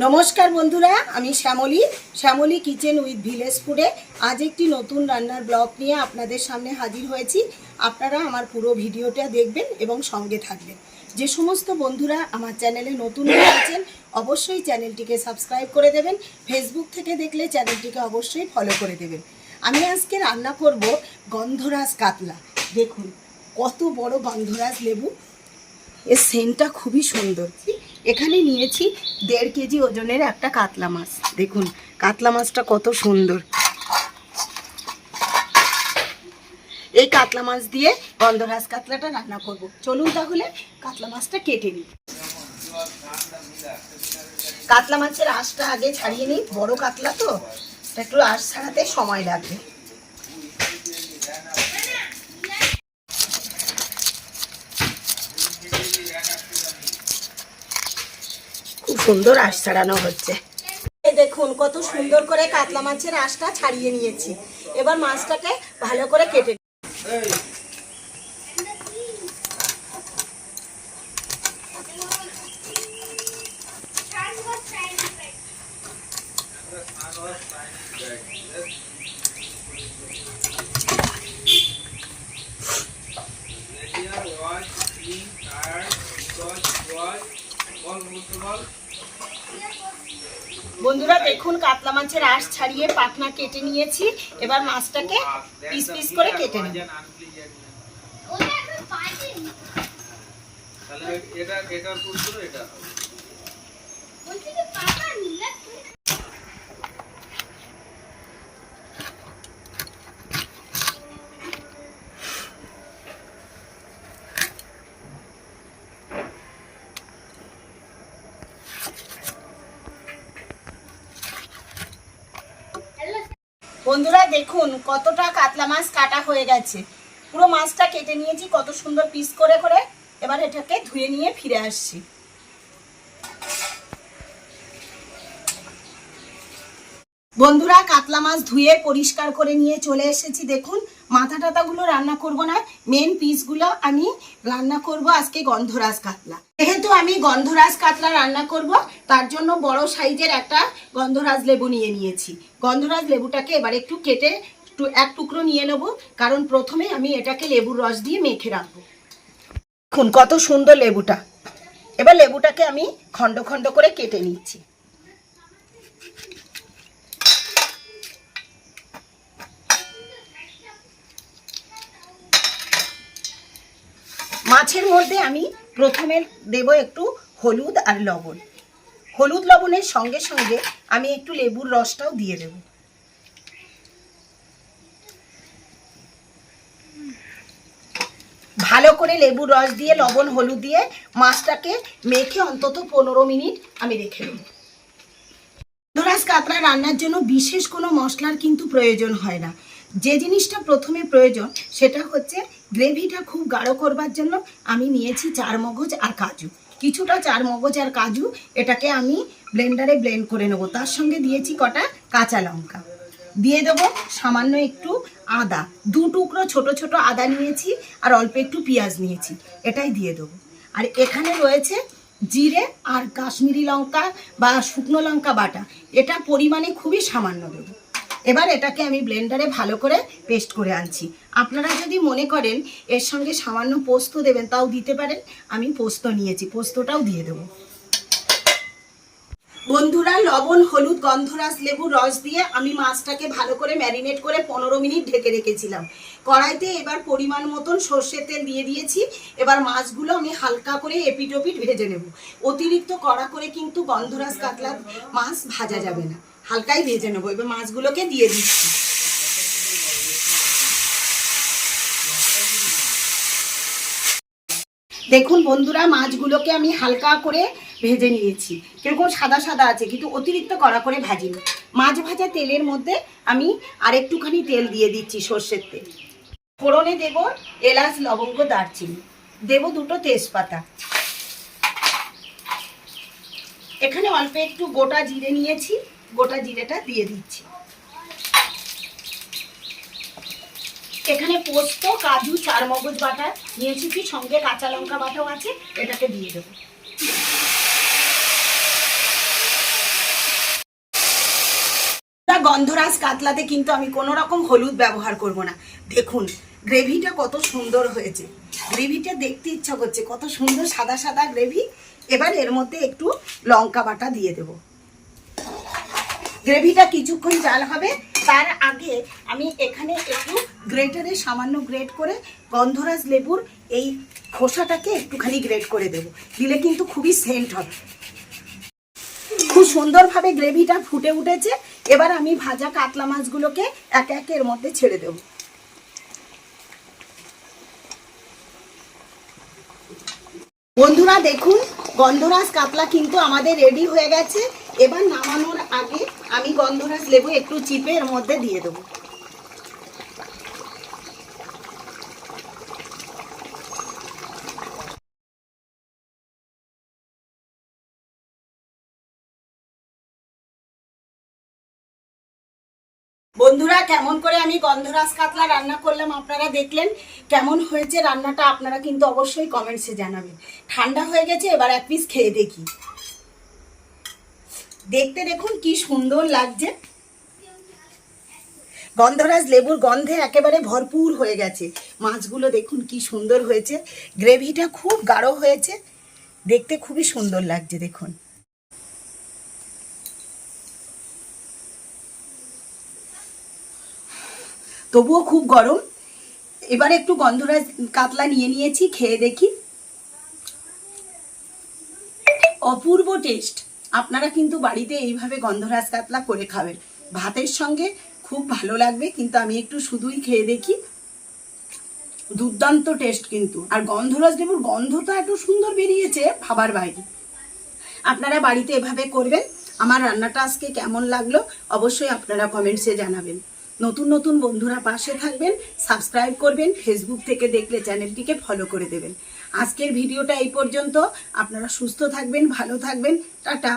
নমস্কার বন্ধুরা, আমি শ্যামলী কিচেন উইথ ভিলেজ ফুডে আজ একটি নতুন রান্নার ব্লগ নিয়ে আপনাদের সামনে হাজির হয়েছি। আপনারা আমার পুরো ভিডিওটা দেখবেন এবং সঙ্গে থাকবেন। যে সমস্ত বন্ধুরা আমার চ্যানেলে নতুন হয়েছেন অবশ্যই চ্যানেলটিকে সাবস্ক্রাইব করে দেবেন। ফেসবুক থেকে দেখলে চ্যানেলটিকে অবশ্যই ফলো করে দেবেন। আমি আজকে রান্না করব গন্ধরাজ কাতলা। দেখুন কত বড় গন্ধরাজ লেবু, এর সেন্টটা খুবই সুন্দর। এখানে নিয়েছি 1.5 কেজি ওজনের একটা কাতলা মাছ। দেখুন কাতলা মাছটা কত সুন্দর। এই কাতলা মাছ দিয়ে গন্ধরাজ কাতলাটা রান্না করব। চলুন তাহলে কাতলা মাছটা কেটে নিই। কাতলা মাছের আঁশটা আগে ছাড়িয়ে নিই, বড় কাতলা তো একটু আঁশ ছাড়াতে সময় লাগবে। খুব সুন্দর আঁশ ছাড়ানো হচ্ছে। দেখুন কত সুন্দর করে কাতলা মাছের আঁশটা ছাড়িয়ে নিয়েছি। এবার মাছটাকে ভালো করে কেটে বন্ধুরা দেখুন কাতলা মাছের আঁশ ছাড়িয়ে পাখনা কেটে নিয়েছি। এবার মাছটাকে পিস পিস করে কেটে নেব। বন্ধুরা দেখুন কতটা কাতলা মাছ কাটা হয়ে গেছে। পুরো মাছটা কেটে নিয়েছি কত সুন্দর পিস করে করে। এবার এটাকে ধুয়ে নিয়ে ফিরে আসছি। বন্ধুরা কাতলা মাছ ধুয়ে পরিষ্কার করে নিয়ে চলে এসেছি। দেখুন মাথা টাতাগুলো রান্না করব না, মেন পিসগুলো আমি রান্না করব আজকে গন্ধরাজ কাতলা। যেহেতু আমি গন্ধরাজ কাতলা রান্না করব তার জন্য বড় সাইজের একটা গন্ধরাজ লেবু নিয়ে নিয়েছি। গন্ধরাজ লেবুটাকে এবার একটু কেটে এক টুকরো নিয়ে নেব, কারণ প্রথমে আমি এটাকে লেবুর রস দিয়ে মেখে রাখবো। দেখুন কত সুন্দর লেবুটা। এবার লেবুটাকে আমি খন্ড খন্ড করে কেটে নিচ্ছি। মাছের মধ্যে আমি প্রথমে দেব একটু হলুদ আর লবণ। হলুদ লবণের সঙ্গে সঙ্গে আমি একটু লেবুর রসটাও দিয়ে দেব। ভালো করে লেবুর রস দিয়ে লবণ হলুদ দিয়ে মাছটাকে মেখে অন্তত 15 মিনিট আমি রেখে দেব। গন্ধরাজ কাতলা রান্নার জন্য বিশেষ কোনো মশলার কিন্তু প্রয়োজন হয় না। যে জিনিসটা প্রথমে প্রয়োজন সেটা হচ্ছে গ্রেভিটা খুব গাঢ় করবার জন্য আমি নিয়েছি চারমগজ আর কাজু। কিছুটা চারমগজ আর কাজু এটাকে আমি ব্লেন্ডারে ব্লেন্ড করে নেব। তার সঙ্গে দিয়েছি কটা কাঁচা লঙ্কা, দিয়ে দেবো সামান্য একটু আদা, 2 টুকরো ছোট ছোট আদা নিয়েছি আর অল্প একটু পেঁয়াজ নিয়েছি, এটাই দিয়ে দেবো। আর এখানে রয়েছে জিরে আর কাশ্মীরি লঙ্কা বা শুকনো লঙ্কা বাটা, এটা পরিমাণে খুবই সামান্য দেবো। এবার এটাকে আমি ব্লেন্ডারে ভালো করে পেস্ট করে আনছি। আপনারা যদি মনে করেন এর সঙ্গে সামান্য পোস্ত দেবেন তাও দিতে পারেন, আমি পোস্ত নিয়েছি, পোস্তটাও দিয়ে দেবো। বন্ধুরা লবণ হলুদ গন্ধরাজ লেবুর রস দিয়ে আমি মাছটাকে ভালো করে ম্যারিনেট করে 15 মিনিট ঢেকে রেখেছিলাম। কড়াইতে এবার পরিমাণ মতন সর্ষের তেল দিয়ে দিয়েছি। এবার মাছগুলো আমি হালকা করে এপিট ওপিট ভেজে নেব। অতিরিক্ত কড়া করে কিন্তু গন্ধরাজ কাতলা মাছ ভাজা যাবে না, হালকাই ভেজে নেবো। এবার মাছগুলোকে দিয়ে দিচ্ছি। দেখুন বন্ধুরা মাছগুলোকে আমি হালকা করে ভেজে নিয়েছি। কিরকম সাদা সাদা আছে, কিন্তু অতিরিক্ত কড়া করে ভাজিনি। মাছ ভাজা তেলের মধ্যে আমি আরেকটুখানি তেল দিয়ে দিচ্ছি, সর্ষের তেল। ফোড়নে দেব এলাচ লবঙ্গ দারচিনি, দেব 2টো তেজপাতা। এখানে অল্প একটু গোটা জিরে নিয়েছি, গোটা জিরেটা দিয়ে দিচ্ছি। এখানে পোস্ত কাজু চারমগজ বাটা নিয়েছি, কি সঙ্গে কাঁচা লঙ্কা বাটাও আছে, এটাকে দিয়ে দেবো। গন্ধরাজ কাতলাতে কিন্তু আমি কোনো রকম হলুদ ব্যবহার করব না। দেখুন গ্রেভিটা কত সুন্দর হয়েছে, গ্রেভিটা দেখতে ইচ্ছা করছে, কত সুন্দর সাদা সাদা গ্রেভি। এবার এর মধ্যে একটু লঙ্কা বাটা দিয়ে দেব। গ্রেভিটা কিছুক্ষণ জাল হবে, তার আগে আমি এখানে একটু গ্রেটারে সামান্য গ্রেট করে গন্ধরাজ লেবুর এই খোসাটাকে একটুখানি গ্রেট করে দেব, দিলে কিন্তু খুবই সেন্ট হবে। খুব সুন্দরভাবে গ্রেভিটা ফুটে উঠেছে। এবার আমি ভাজা কাতলা মাছগুলোকে একে একে এর মধ্যে ছেড়ে দেব। বন্ধুরা দেখুন গন্ধরাজ কাতলা কিন্তু আমাদের রেডি হয়ে গেছে। এবার নামানোর আগে আমি গন্ধরাজ লেবু একটু চিপে এর মধ্যে দিয়ে দেবো। বন্ধুরা কেমন করে আমি গন্ধরাজ কাতলা রান্না করলাম আপনারা দেখলেন। কেমন হয়েছে রান্নাটা আপনারা কিন্তু অবশ্যই কমেন্টসে জানাবেন। ঠান্ডা হয়ে গেছে, এবার এক পিস খেয়ে দেখি। দেখতে দেখুন কি সুন্দর লাগছে, গন্ধরাজ লেবুর গন্ধে একেবারে ভরপুর হয়ে গেছে। মাছগুলো দেখুন কি সুন্দর হয়েছে, গ্রেভিটা খুব গাঢ় হয়েছে, দেখতে খুবই সুন্দর লাগছে দেখুন। তবুও খুব গরম। এবার একটু গন্ধরাজ কাতলা নিয়েছি, খেয়ে দেখি। অপূর্ব টেস্ট। আপনারা কিন্তু বাড়িতে এইভাবে গন্ধরাজ কাতলা করে খাবেন, ভাতের সঙ্গে খুব ভালো লাগবে। কিন্তু আমি একটু শুধুই খেয়ে দেখি। দুর্দান্ত টেস্ট কিন্তু, আর গন্ধরাজ লেবুর গন্ধটা এত সুন্দর বেরিয়েছে ভাবার বাইরে। আপনারা বাড়িতে এভাবে করবেন। আমার রান্নাটা আজকে কেমন লাগলো অবশ্যই আপনারা কমেন্টসে জানাবেন। নতুন নতুন বন্ধুরা পাশে থাকবেন, সাবস্ক্রাইব করবেন, ফেসবুক থেকে দেখলে চ্যানেলটিকে ফলো করে দেবেন। আজকের ভিডিওটা এই পর্যন্ত। আপনারা সুস্থ থাকবেন, ভালো থাকবেন, টাটা।